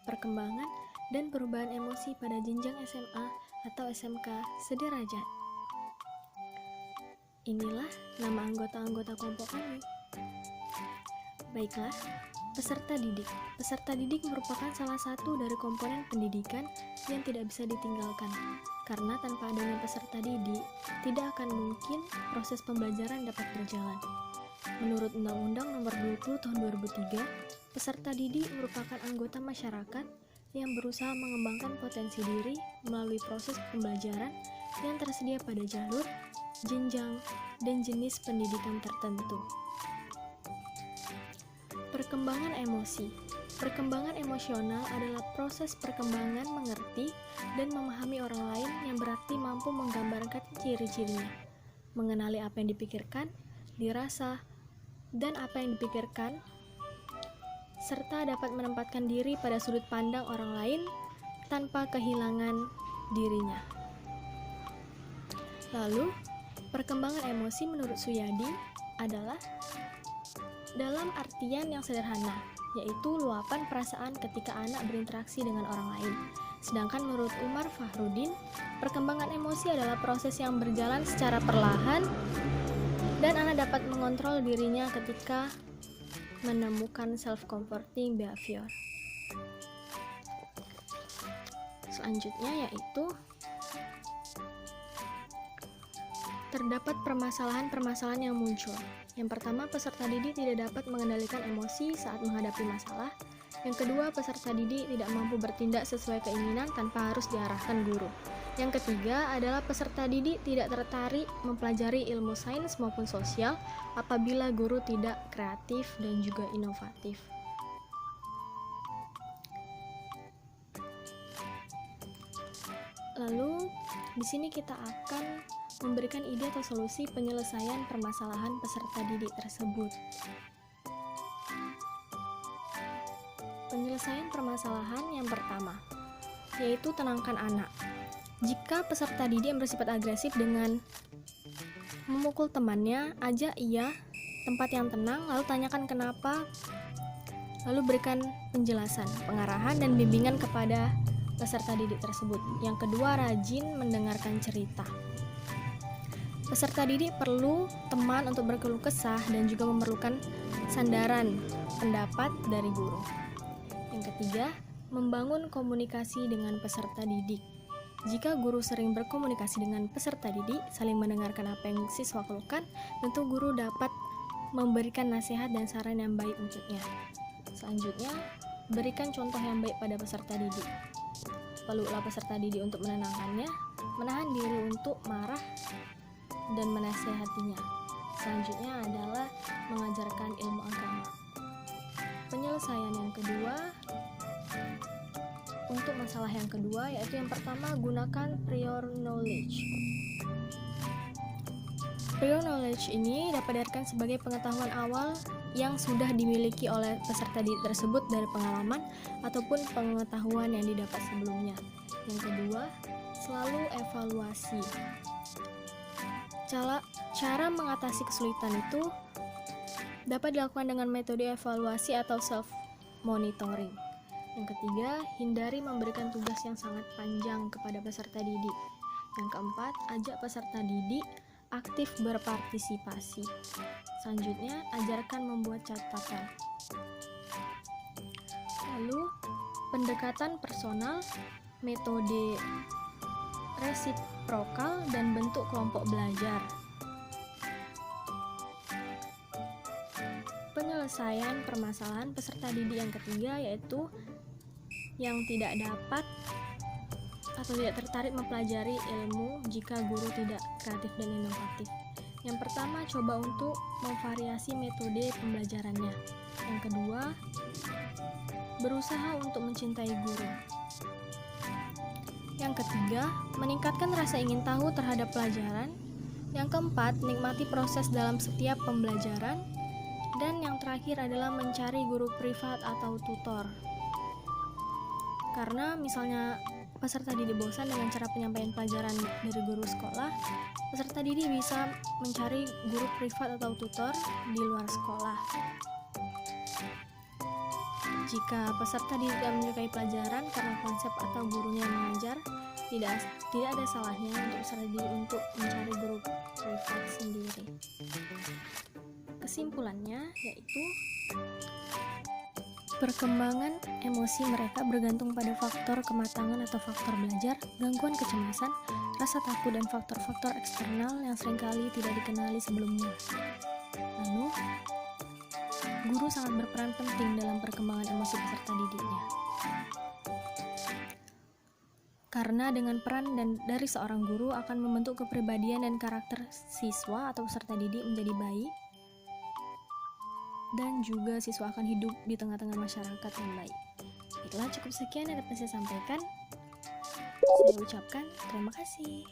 perkembangan dan perubahan emosi pada jenjang SMA atau SMK sederajat. Inilah nama anggota-anggota kelompok kami. Baiklah, peserta didik. Peserta didik merupakan salah satu dari komponen pendidikan yang tidak bisa ditinggalkan. Karena tanpa adanya peserta didik, tidak akan mungkin proses pembelajaran dapat berjalan. Menurut Undang-Undang Nomor 20 Tahun 2003, peserta didik merupakan anggota masyarakat yang berusaha mengembangkan potensi diri melalui proses pembelajaran yang tersedia pada jalur, jenjang, dan jenis pendidikan tertentu. Perkembangan emosi. Perkembangan emosional adalah proses perkembangan mengerti dan memahami orang lain yang berarti mampu menggambarkan ciri-cirinya, mengenali apa yang dipikirkan, dirasa, dan apa yang dipikirkan, serta dapat menempatkan diri pada sudut pandang orang lain tanpa kehilangan dirinya. Lalu, perkembangan emosi menurut Suyadi adalah dalam artian yang sederhana, yaitu luapan perasaan ketika anak berinteraksi dengan orang lain. Sedangkan menurut Umar Fahrudin, perkembangan emosi adalah proses yang berjalan secara perlahan dan anak dapat mengontrol dirinya ketika menemukan self-comforting behavior. Selanjutnya yaitu terdapat permasalahan-permasalahan yang muncul. Yang pertama, peserta didik tidak dapat mengendalikan emosi saat menghadapi masalah. Yang kedua, peserta didik tidak mampu bertindak sesuai keinginan tanpa harus diarahkan guru. Yang ketiga adalah peserta didik tidak tertarik mempelajari ilmu sains maupun sosial apabila guru tidak kreatif dan juga inovatif. Lalu, di sini kita akan memberikan ide atau solusi penyelesaian permasalahan peserta didik tersebut. Penyelesaian permasalahan yang pertama, yaitu tenangkan anak. Jika peserta didik yang bersifat agresif dengan memukul temannya, ajak ia tempat yang tenang, lalu tanyakan kenapa, lalu berikan penjelasan, pengarahan, dan bimbingan kepada peserta didik tersebut. Yang kedua, rajin mendengarkan cerita. Peserta didik perlu teman untuk berkeluh kesah dan juga memerlukan sandaran pendapat dari guru. Yang ketiga, membangun komunikasi dengan peserta didik. Jika guru sering berkomunikasi dengan peserta didik, saling mendengarkan apa yang siswa keluhkan, tentu guru dapat memberikan nasihat dan saran yang baik untuknya. Selanjutnya, berikan contoh yang baik pada peserta didik. Peluklah peserta didik untuk menenangkannya, menahan diri untuk marah, dan menasihatinya. Selanjutnya adalah mengajarkan ilmu agama. Penyelesaian yang kedua, untuk masalah yang kedua, yaitu yang pertama, gunakan prior knowledge. Prior knowledge ini dapat diartikan sebagai pengetahuan awal yang sudah dimiliki oleh peserta didik tersebut dari pengalaman ataupun pengetahuan yang didapat sebelumnya. Yang kedua, selalu evaluasi. Cara mengatasi kesulitan itu dapat dilakukan dengan metode evaluasi atau self-monitoring. Yang ketiga, hindari memberikan tugas yang sangat panjang kepada peserta didik. Yang keempat, ajak peserta didik aktif berpartisipasi. Selanjutnya, ajarkan membuat catatan. Lalu, pendekatan personal, metode resiprokal, dan bentuk kelompok belajar. Penyelesaian permasalahan peserta didik yang ketiga, yaitu yang tidak dapat atau tidak tertarik mempelajari ilmu jika guru tidak kreatif dan inovatif. Yang pertama, coba untuk memvariasi metode pembelajarannya. Yang kedua, berusaha untuk mencintai guru. Yang ketiga, meningkatkan rasa ingin tahu terhadap pelajaran. Yang keempat, nikmati proses dalam setiap pembelajaran. Dan yang terakhir adalah mencari guru privat atau tutor. Karena misalnya peserta didik bosan dengan cara penyampaian pelajaran dari guru sekolah, peserta didik bisa mencari guru privat atau tutor di luar sekolah. Jika peserta didik tidak menyukai pelajaran karena konsep atau gurunya yang mengajar, tidak ada salahnya untuk peserta didik untuk mencari guru privat sendiri. Kesimpulannya yaitu perkembangan emosi mereka bergantung pada faktor kematangan atau faktor belajar, gangguan kecemasan, rasa takut, dan faktor-faktor eksternal yang seringkali tidak dikenali sebelumnya. Lalu, guru sangat berperan penting dalam perkembangan emosi peserta didiknya. Karena dengan peran dari seorang guru akan membentuk kepribadian dan karakter siswa atau peserta didik menjadi baik, dan juga siswa akan hidup di tengah-tengah masyarakat yang baik. Itulah cukup sekian yang dapat saya sampaikan. Saya ucapkan terima kasih.